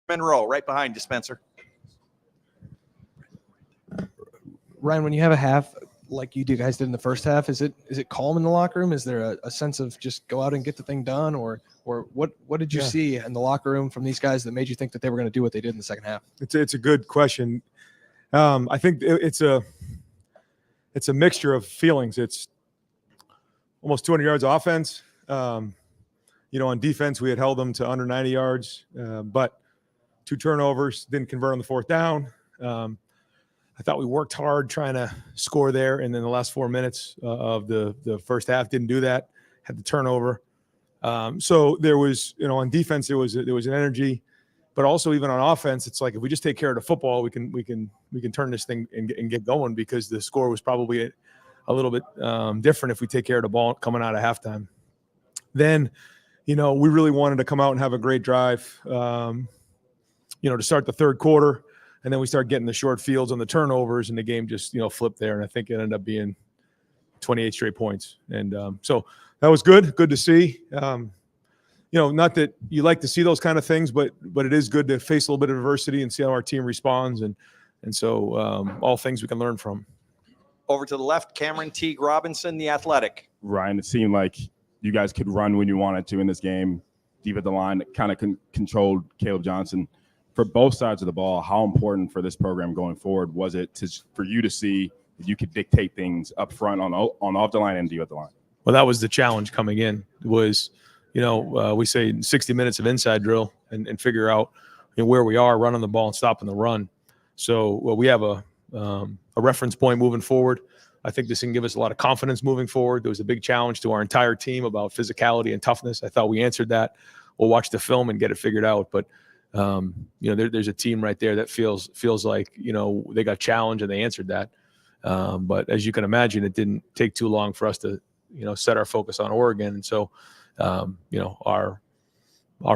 Monroe, right behind you, Spencer. Ryan, when you have a half like you guys did in the first half, is it calm in the locker room? Is there a sense of just go out and get the thing done, or what did you see in the locker room from these guys that made you think that they were going to do what they did in the second half? It's a good question. I think it's a mixture of feelings. It's almost 200 yards of offense. On defense, we had held them to under 90 yards, but 2 turnovers, didn't convert on the fourth down. I thought we worked hard trying to score there, and then the last 4 minutes of the first half didn't do that. Had the turnover. So there was, on defense there was an energy, but also even on offense, it's like if we just take care of the football, we can turn this thing and get going, because the score was probably a little bit different if we take care of the ball coming out of halftime. Then, we really wanted to come out and have a great drive, to start the third quarter. And then we start getting the short fields on the turnovers, and the game just, flipped there. And I think it ended up being 28 straight points. And so that was good to see. Not that you like to see those kind of things, but it is good to face a little bit of adversity and see how our team responds. And so all things we can learn from. Over to the left, Cameron Teague Robinson, The Athletic. Ryan, it seemed like you guys could run when you wanted to in this game. Deep at the line, kind of controlled Caleb Johnson. For both sides of the ball, how important for this program going forward was it for you to see that you could dictate things up front on off the line and deep at the line? Well, that was the challenge coming in. Was we say 60 minutes of inside drill and figure out where we are, running the ball and stopping the run. So we have a reference point moving forward. I think this can give us a lot of confidence moving forward. There was a big challenge to our entire team about physicality and toughness. I thought we answered that. We'll watch the film and get it figured out, but. There's a team right there that feels like, they got challenged and they answered that. But as you can imagine, it didn't take too long for us to, set our focus on Oregon. And so, our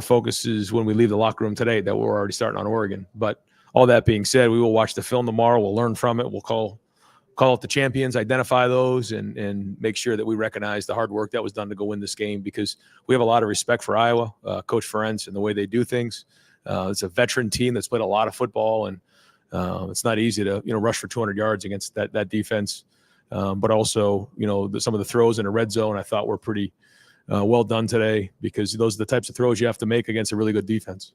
focus is when we leave the locker room today that we're already starting on Oregon. But all that being said, we will watch the film tomorrow. We'll learn from it. We'll call out the champions, identify those, and make sure that we recognize the hard work that was done to go win this game, because we have a lot of respect for Iowa, Coach Ferentz, and the way they do things. It's a veteran team that's played a lot of football, and it's not easy to rush for 200 yards against that defense. But also, some of the throws in the red zone I thought were pretty well done today, because those are the types of throws you have to make against a really good defense.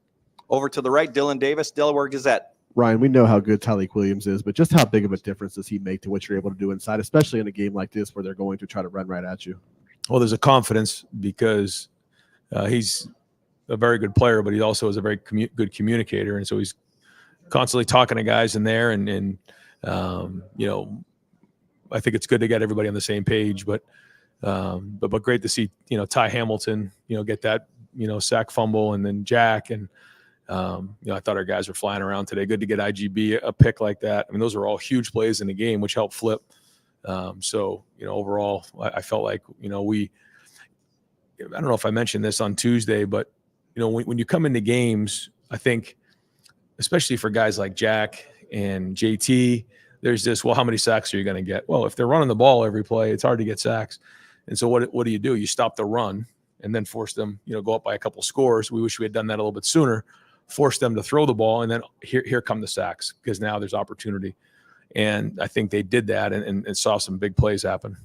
Over to the right, Dylan Davis, Delaware Gazette. Ryan, we know how good Tyleik Williams is, but just how big of a difference does he make to what you're able to do inside, especially in a game like this where they're going to try to run right at you? Well, there's a confidence, because he's a very good player, but he also is a very good communicator. And so he's constantly talking to guys in there. And I think it's good to get everybody on the same page, but great to see, Ty Hamilton, get that, sack fumble, and then Jack. And, I thought our guys were flying around today. Good to get IGB a pick like that. I mean, those are all huge plays in the game, which helped flip. So, overall, I felt like, I don't know if I mentioned this on Tuesday, but, when you come into games, I think, especially for guys like Jack and JT, there's this, well, how many sacks are you going to get? Well, if they're running the ball every play, it's hard to get sacks. And so what do? You stop the run and then force them, go up by a couple scores. We wish we had done that a little bit sooner, force them to throw the ball, and then here come the sacks, because now there's opportunity. And I think they did that and saw some big plays happen.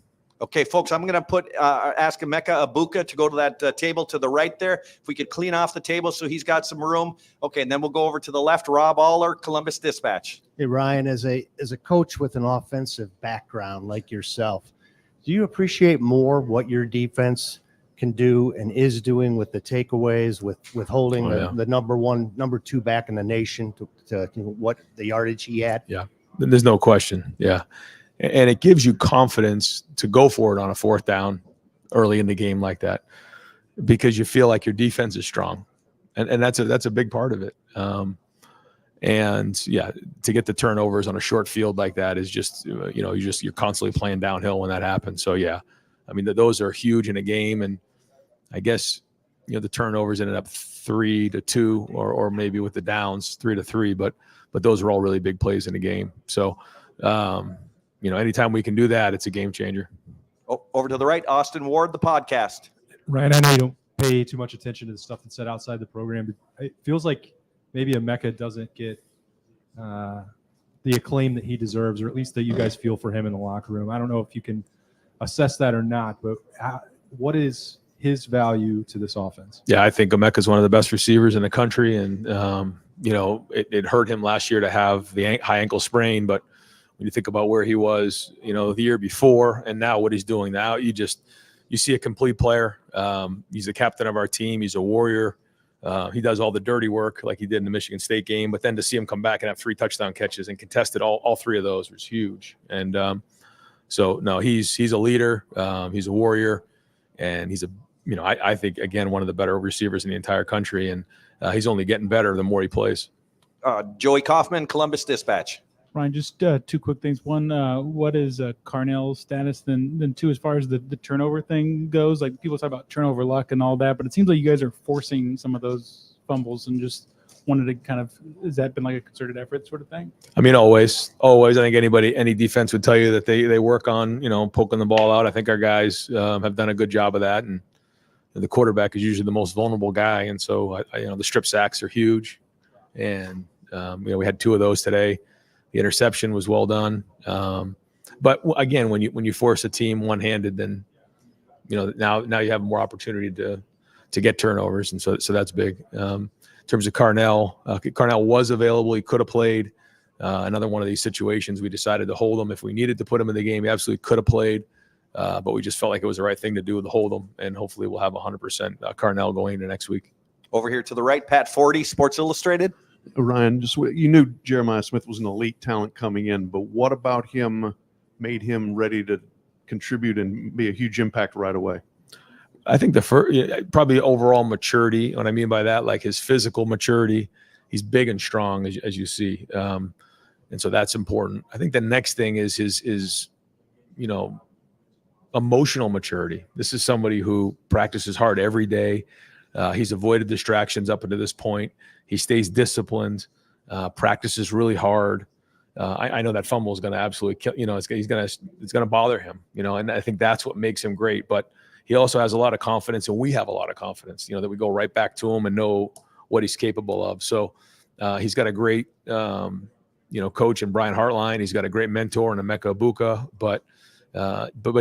Okay, folks, I'm going to ask Emeka Abuka to go to that table to the right there. If we could clean off the table so he's got some room. Okay, and then we'll go over to the left, Rob Aller, Columbus Dispatch. Hey, Ryan, as a coach with an offensive background like yourself, do you appreciate more what your defense can do and is doing with the takeaways, with holding the number 1, number 2 back in the nation to what the yardage he had? Yeah, there's no question. Yeah. And it gives you confidence to go for it on a fourth down early in the game like that, because you feel like your defense is strong, and that's a big part of it. And yeah, to get the turnovers on a short field like that is just you're constantly playing downhill when that happens. So yeah, I mean those are huge in a game, and I guess the turnovers ended up 3-2 or maybe with the downs 3-3, but those are all really big plays in the game. So. Anytime we can do that, it's a game changer. Over to the right, Austin Ward, the podcast. Ryan, I know you don't pay too much attention to the stuff that's said outside the program, but it feels like maybe Emeka doesn't get the acclaim that he deserves, or at least that you guys feel for him in the locker room. I don't know if you can assess that or not, but what is his value to this offense? Yeah, I think Emeka is one of the best receivers in the country, and it hurt him last year to have the high ankle sprain. But when you think about where he was, the year before, and now what he's doing now, you see a complete player. He's the captain of our team. He's a warrior. He does all the dirty work like he did in the Michigan State game. But then to see him come back and have 3 touchdown catches and contested all 3 of those was huge. And so no, he's a leader. He's a warrior, and he's I think, again, one of the better receivers in the entire country, and he's only getting better the more he plays. Joey Kaufman, Columbus Dispatch. Ryan, just 2 quick things. One, what is Carnell's status? Then 2, as far as the turnover thing goes, like people talk about turnover luck and all that, but it seems like you guys are forcing some of those fumbles, and just wanted to kind of, has that been like a concerted effort sort of thing? I mean, always. I think any defense would tell you that they work on, poking the ball out. I think our guys have done a good job of that, and the quarterback is usually the most vulnerable guy. And so, the strip sacks are huge. And, we had 2 of those today. The interception was well done. But again, when you force a team one-handed, then, now you have more opportunity to get turnovers. And so that's big. In terms of Carnell was available. He could have played. Another one of these situations, we decided to hold him. If we needed to put him in the game, he absolutely could have played. But we just felt like it was the right thing to do to hold him, and hopefully we'll have 100% Carnell going into next week. Over here to the right, Pat Forty, Sports Illustrated. Ryan, you knew Jeremiah Smith was an elite talent coming in, but what about him made him ready to contribute and be a huge impact right away? I think probably overall maturity. What I mean by that, like his physical maturity, he's big and strong, as you see, and so that's important. I think the next thing is his emotional maturity. This is somebody who practices hard every day. He's avoided distractions up until this point. He stays disciplined, practices really hard. I know that fumble is going to absolutely kill, it's going to bother him, and I think that's what makes him great. But he also has a lot of confidence, and we have a lot of confidence, that we go right back to him and know what he's capable of. So he's got a great, coach in Brian Hartline. He's got a great mentor in Emeka Egbuka, but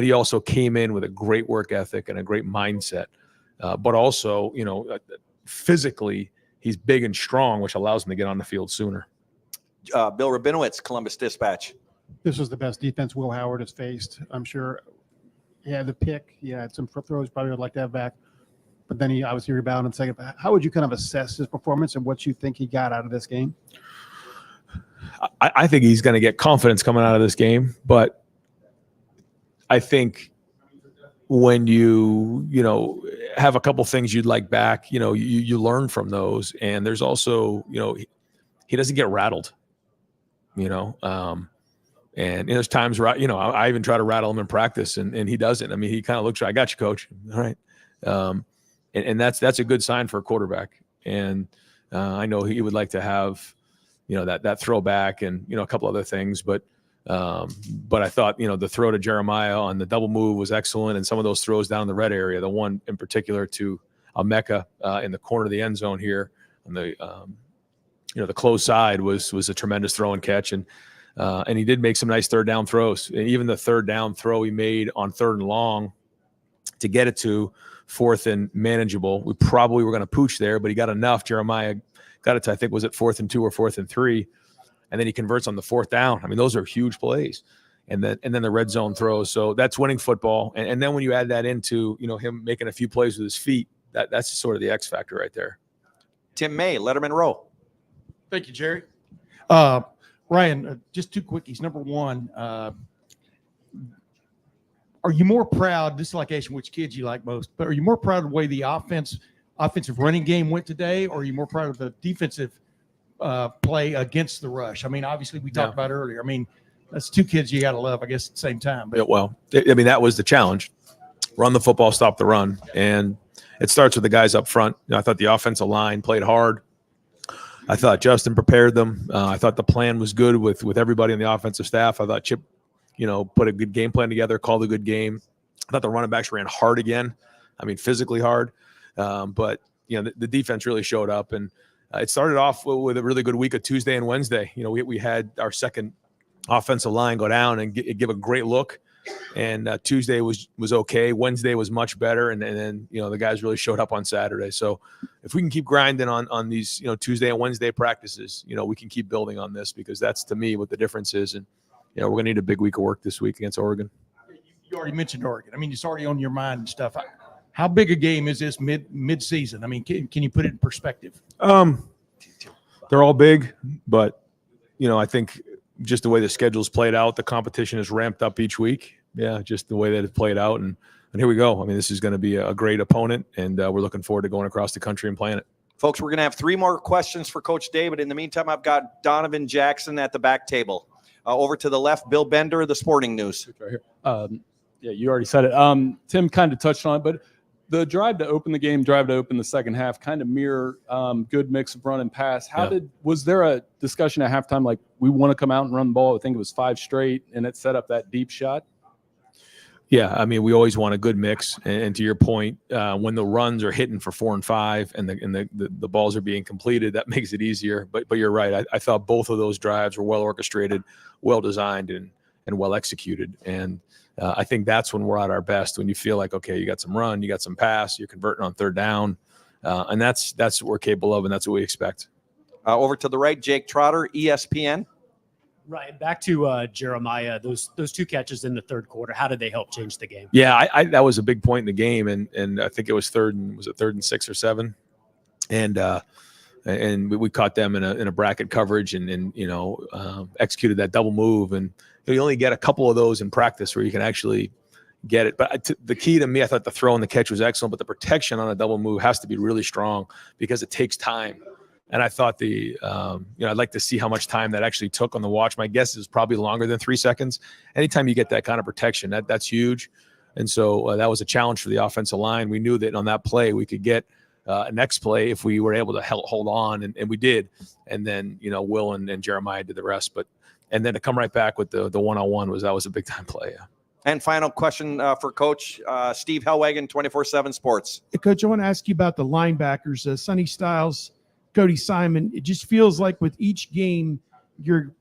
he also came in with a great work ethic and a great mindset. But also, physically, he's big and strong, which allows him to get on the field sooner. Bill Rabinowitz, Columbus Dispatch. This was the best defense Will Howard has faced. I'm sure he had the pick. He had some throws probably would like to have back. But then he obviously rebounded in second. How would you kind of assess his performance and what you think he got out of this game? I think he's going to get confidence coming out of this game. But I think when you have a couple things you'd like back, you learn from those. And there's also, he doesn't get rattled, and there's times where, I even try to rattle him in practice and he doesn't. I mean, he kind of looks, I got you, coach. All right. And that's a good sign for a quarterback. And I know he would like to have, that throwback and, a couple other things, but I thought, the throw to Jeremiah on the double move was excellent. And some of those throws down in the red area, the one in particular to Emeka in the corner of the end zone here on the close side was a tremendous throw and catch. And he did make some nice third down throws. And even the third down throw he made on 3rd and long to get it to 4th and manageable. We probably were going to pooch there, but he got enough. Jeremiah got it to, I think, was it 4th and 2 or 4th and 3. And then he converts on the 4th down. I mean, those are huge plays. And then the red zone throws. So that's winning football. And then when you add that into, him making a few plays with his feet, that's sort of the X factor right there. Tim May, Letterman Row. Thank you, Jerry. Ryan, just 2 quickies. Number one, are you more proud, this is like asking which kids you like most, but are you more proud of the way the offensive running game went today, or are you more proud of the defensive play against the rush? I mean, obviously we talked about earlier. I mean, that's 2 kids you got to love, I guess, at the same time. But. Yeah, well, I mean, that was the challenge. Run the football, stop the run. And it starts with the guys up front. I thought the offensive line played hard. I thought Justin prepared them. I thought the plan was good with everybody on the offensive staff. I thought Chip, put a good game plan together, called a good game. I thought the running backs ran hard again. I mean, physically hard. But, the defense really showed up. And it started off with a really good week of Tuesday and Wednesday. You know, we had our second offensive line go down and give a great look. And Tuesday was okay. Wednesday was much better. And then, you know, the guys really showed up on Saturday. So if we can keep grinding on these, you know, Tuesday and Wednesday practices, you know, we can keep building on this, because that's, to me, what the difference is. And, you know, we're going to need a big week of work this week against Oregon. You already mentioned Oregon. I mean, it's already on your mind and stuff. How big a game is this mid-season? I mean, can you put it in perspective? They're all big, but, you know, I think just the way the schedule's played out, the competition is ramped up each week. Yeah, just the way that it played out. And here we go. I mean, this is going to be a great opponent, and we're looking forward to going across the country and playing it. Folks, we're going to have 3 more questions for Coach David. In the meantime, I've got Donovan Jackson at the back table. Over to the left, Bill Bender, the Sporting News. Right here. Yeah, you already said it. Tim kind of touched on it, but the drive to open the game, drive to open the second half, kind of mirror good mix of run and pass. Was there a discussion at halftime like, we want to come out and run the ball? I think it was 5 straight, and it set up that deep shot. Yeah, I mean, we always want a good mix. And to your point, when the runs are hitting for 4 and 5 and the balls are being completed, that makes it easier. But you're right. I thought both of those drives were well orchestrated, well designed, and well executed. And I think that's when we're at our best, when you feel like, okay, you got some run, you got some pass, you're converting on third down. And that's what we're capable of, and that's what we expect. Over to the right, Jake Trotter, ESPN. Right. Back to Jeremiah, those 2 catches in the third quarter, how did they help change the game? Yeah, that was a big point in the game, and I think it was third and 6 or 7, and we caught them in a bracket coverage, and you know, executed that double move, and you only get a couple of those in practice where you can actually get it. But the key to me, I thought the throw and the catch was excellent, but the protection on a double move has to be really strong, because it takes time. And I thought you know, I'd like to see how much time that actually took on the watch. My guess is probably longer than 3 seconds. Anytime you get that kind of protection, that's huge. And so that was a challenge for the offensive line. We knew that on that play we could get a next play if we were able to hold on, and we did. And then, you know, Will and Jeremiah did the rest. And then to come right back with the one-on-one was a big time play. Yeah. And final question for Coach Steve Hellwagon, 24/7 Sports. Hey, Coach, I want to ask you about the linebackers, Sonny Styles, Cody Simon. It just feels like with each game, you're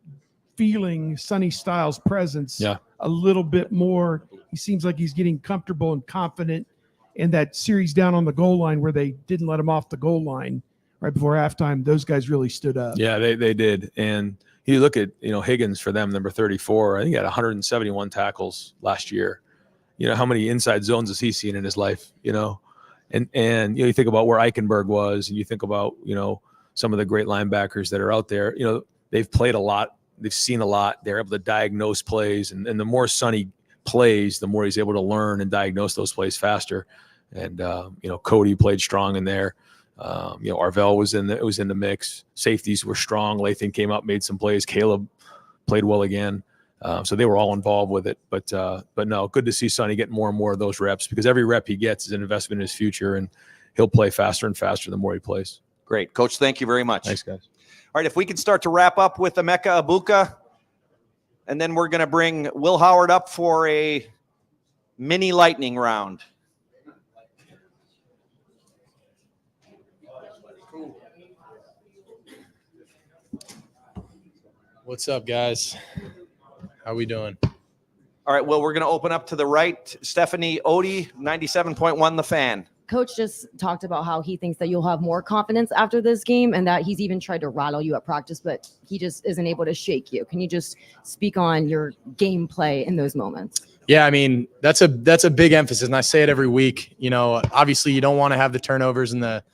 feeling Sonny Styles' presence a little bit more. He seems like he's getting comfortable and confident. In that series down on the goal line where they didn't let him off the goal line right before halftime, those guys really stood up. Yeah, they did. And you look at, you know, Higgins for them, number 34. I think he had 171 tackles last year. You know, how many inside zones has he seen in his life? You know, and you know, you think about where Eichenberg was, and you think about, you know, some of the great linebackers that are out there. You know, they've played a lot, they've seen a lot, they're able to diagnose plays, and the more Sonny plays, the more he's able to learn and diagnose those plays faster. And you know, Cody played strong in there. You know, Arvell was in the mix. Safeties were strong. Lathan came up, made some plays. Caleb played well again. So they were all involved with it. But no, good to see Sonny get more and more of those reps, because every rep he gets is an investment in his future, and he'll play faster and faster the more he plays. Great. Coach, thank you very much. Thanks, guys. All right, if we can start to wrap up with Emeka Egbuka, and then we're going to bring Will Howard up for a mini lightning round. What's up, guys? How we doing? All right, well, we're going to open up to the right. Stephanie Odie, 97.1 The Fan. Coach just talked about how he thinks that you'll have more confidence after this game, and that he's even tried to rattle you at practice, but he just isn't able to shake you. Can you just speak on your gameplay in those moments? Yeah, I mean, that's a big emphasis, and I say it every week. You know, obviously you don't want to have the turnovers and the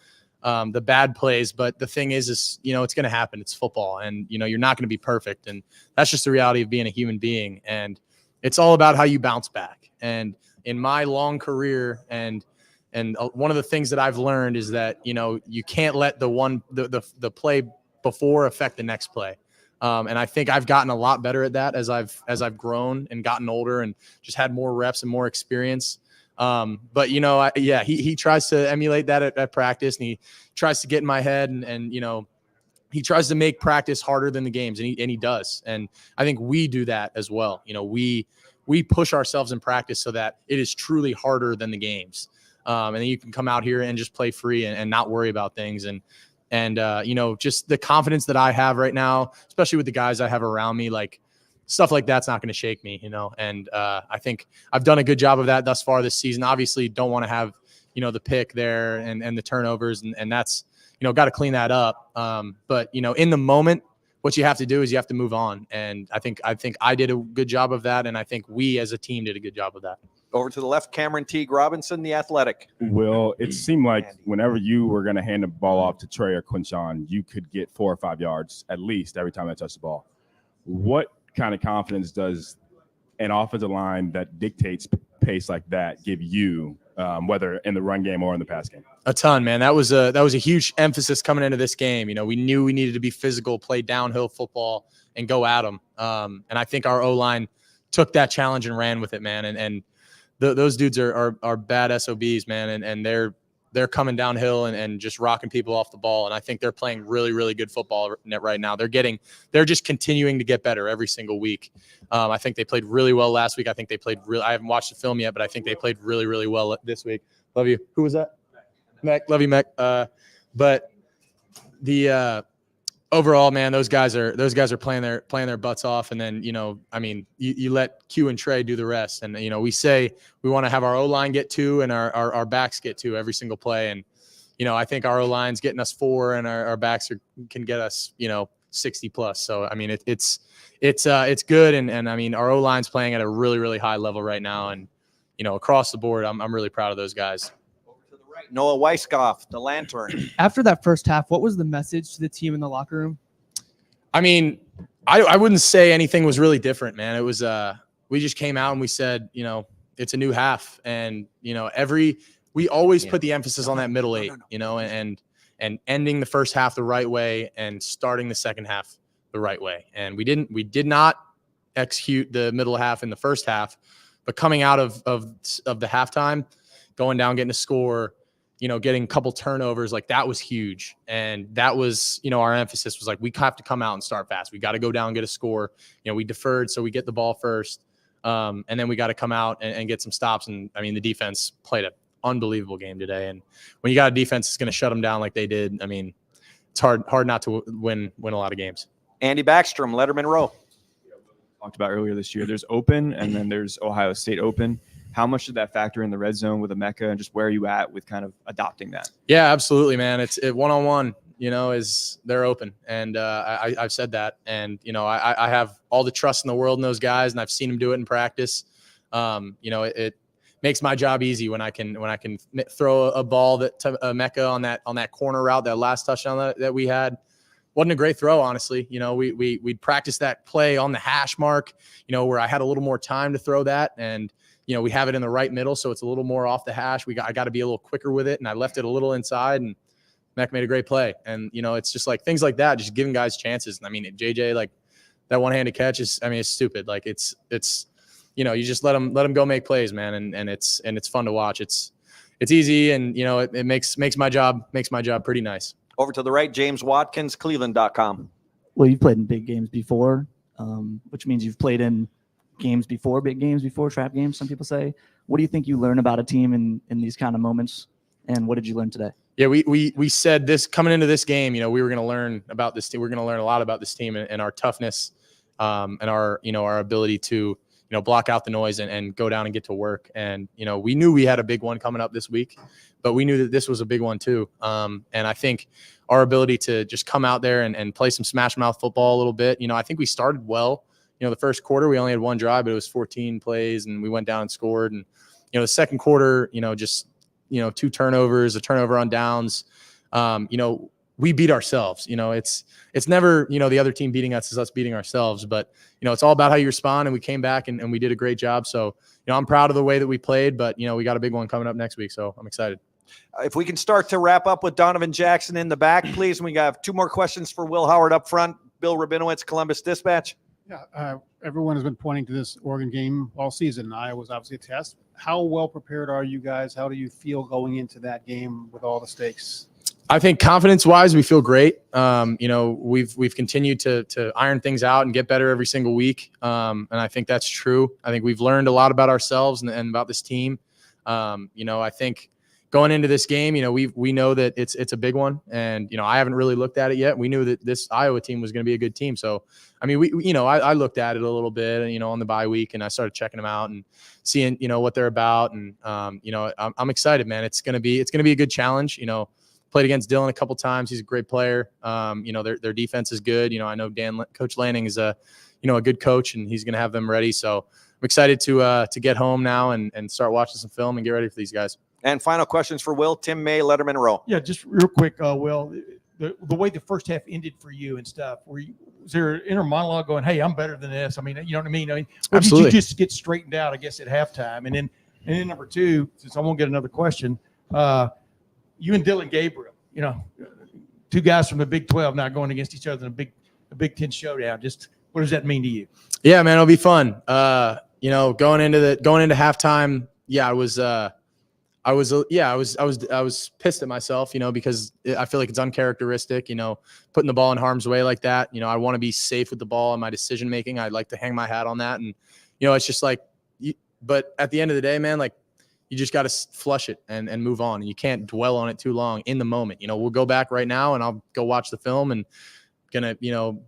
bad plays, but the thing is, you know, it's going to happen. It's football, and, you know, you're not going to be perfect, and that's just the reality of being a human being, and it's all about how you bounce back. And in my long career, and one of the things that I've learned is that, you know, you can't let the play before affect the next play. And I think I've gotten a lot better at that as I've grown and gotten older and just had more reps and more experience. But, you know, he tries to emulate that at practice, and he tries to get in my head, and you know, he tries to make practice harder than the games, and he does. And I think we do that as well. You know, we push ourselves in practice so that it is truly harder than the games. And then you can come out here and just play free and not worry about things. And And, just the confidence that I have right now, especially with the guys I have around me, like stuff like that's not going to shake me, and I think I've done a good job of that thus far this season. Obviously don't want to have, the pick there and the turnovers and that's, got to clean that up. But, in the moment, what you have to do is you have to move on. And I think I did a good job of that. And I think we as a team did a good job of that. Over to the left, Cameron Teague Robinson, the Athletic. Will, it seemed like whenever you were going to hand the ball off to Trey or Quinshon, you could get 4 or 5 yards at least every time I touched the ball. What kind of confidence does an offensive line that dictates pace like that give you, whether in the run game or in the pass game? A ton, man. That was a huge emphasis coming into this game. We knew we needed to be physical, play downhill football, and go at them. And I think our O-line took that challenge and ran with it, man. And those dudes are bad SOBs, man. And they're coming downhill and just rocking people off the ball. And I think they're playing really, really good football right now. They're just continuing to get better every single week. I think they played really well last week. I think they played I haven't watched the film yet, but I think they played really, really well this week. Love you. Who was that? Mac. Love you, Mac. But the overall, man, those guys are playing their butts off. And then, you let Q and Trey do the rest. And, we say we want to have our O-line get 2 and our backs get 2 every single play. And, I think our O-line's getting us 4 and our backs can get us, 60 plus. So, it's good. And our O-line's playing at a really, really high level right now. And, across the board, I'm really proud of those guys. Noah Weiskopf, the Lantern. After that first half, what was the message to the team in the locker room? I wouldn't say anything was really different, man. It was we just came out and we said, it's a new half, and we always put the emphasis on that middle 8, and ending the first half the right way and starting the second half the right way. And we did not execute the middle half in the first half, but coming out of the halftime, going down, getting a score, getting a couple turnovers, like that was huge. And that was, our emphasis was like, we have to come out and start fast. We got to go down and get a score. We deferred, so we get the ball first. And then we got to come out and get some stops. And the defense played an unbelievable game today. And when you got a defense that's going to shut them down like they did, it's hard not to win a lot of games. Andy Backstrom, Letterman Row. Talked about earlier this year. There's Open, and then there's Ohio State Open. How much did that factor in the red zone with Emeka, and just where are you at with kind of adopting that? Yeah, absolutely, man. It's one-on-one, is they're open. And I've said that. And, I have all the trust in the world in those guys, and I've seen them do it in practice. It makes my job easy when I can throw a ball to Emeka on that corner route, that last touchdown that we had. Wasn't a great throw, honestly. We'd practice that play on the hash mark, where I had a little more time to throw that. And, we have it in the right middle, so it's a little more off the hash. I got to be a little quicker with it, and I left it a little inside, and Mac made a great play. And, it's just like things like that, just giving guys chances. And JJ, like that one-handed catch is, it's stupid. Like it's you just let them go make plays, man. And it's fun to watch. It's easy, and, it makes my job pretty nice. Over to the right, James Watkins, Cleveland.com. Well, you've played in big games before, which means you've played in games before, big games before, trap games, some people say. What do you think you learn about a team in these kind of moments, and what did you learn today? Yeah, we said this coming into this game, we were going to learn about this team. We're going to learn a lot about this team and our toughness, and our ability to, block out the noise and go down and get to work. And, we knew we had a big one coming up this week, but we knew that this was a big one too. And I think our ability to just come out there and play some smash mouth football a little bit, I think we started well. The first quarter, we only had one drive, but it was 14 plays, and we went down and scored. And, the second quarter, just, 2 turnovers, a turnover on downs. We beat ourselves. It's never, the other team beating us is us beating ourselves. But, it's all about how you respond, and we came back and we did a great job. So, I'm proud of the way that we played, but, we got a big one coming up next week, so I'm excited. If we can start to wrap up with Donovan Jackson in the back, please. We got 2 more questions for Will Howard up front. Bill Rabinowitz, Columbus Dispatch. Yeah, everyone has been pointing to this Oregon game all season. Iowa's obviously a test. How well prepared are you guys? How do you feel going into that game with all the stakes? I think confidence-wise, we feel great. We've continued to iron things out and get better every single week, and I think that's true. I think we've learned a lot about ourselves and about this team. I think going into this game, we know that it's a big one, and I haven't really looked at it yet. We knew that this Iowa team was going to be a good team, so I mean, I looked at it a little bit, on the bye week, and I started checking them out and seeing what they're about, and I'm excited, man. It's gonna be a good challenge. Played against Dylan a couple times. He's a great player. Their defense is good. I know Coach Lanning is a good coach, and he's gonna have them ready. So I'm excited to get home now and start watching some film and get ready for these guys. And final questions for Will. Tim May, Letterman Row. Yeah, just real quick, Will. The way the first half ended for you and stuff, was there an inner monologue going, "Hey, I'm better than this"? I mean, you know what I mean? Or Absolutely. did you just get straightened out, I guess, at halftime? And then number two, since I won't get another question, you and Dylan Gabriel, two guys from the Big 12 now going against each other in a Big 10 showdown. Just what does that mean to you? Yeah, man, it'll be fun. Going into halftime, I was pissed at myself, because I feel like it's uncharacteristic, putting the ball in harm's way like that. I want to be safe with the ball and my decision making. I'd like to hang my hat on that, and it's just like, but at the end of the day, man, like, you just got to flush it and move on. And you can't dwell on it too long in the moment. We'll go back right now and I'll go watch the film and gonna,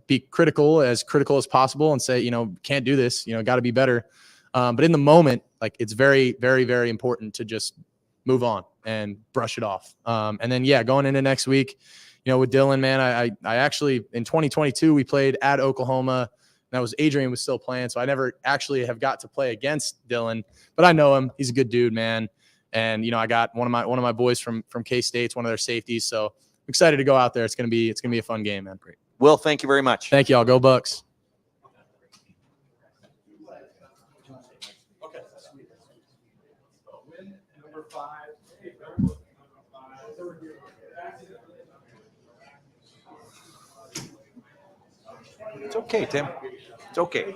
be critical as possible and say, can't do this, got to be better. But in the moment, like, it's very, very, very important to just move on and brush it off. And then, going into next week, with Dylan, man, I actually, in 2022, we played at Oklahoma. That was Adrian was still playing, so I never actually have got to play against Dylan, but I know him. He's a good dude, man. And I got one of my boys from K-State's one of their safeties, so I'm excited to go out there. It's gonna be a fun game, man. Great. Will, thank you very much. Thank you all. Go Bucks. It's okay, Tim. It's okay.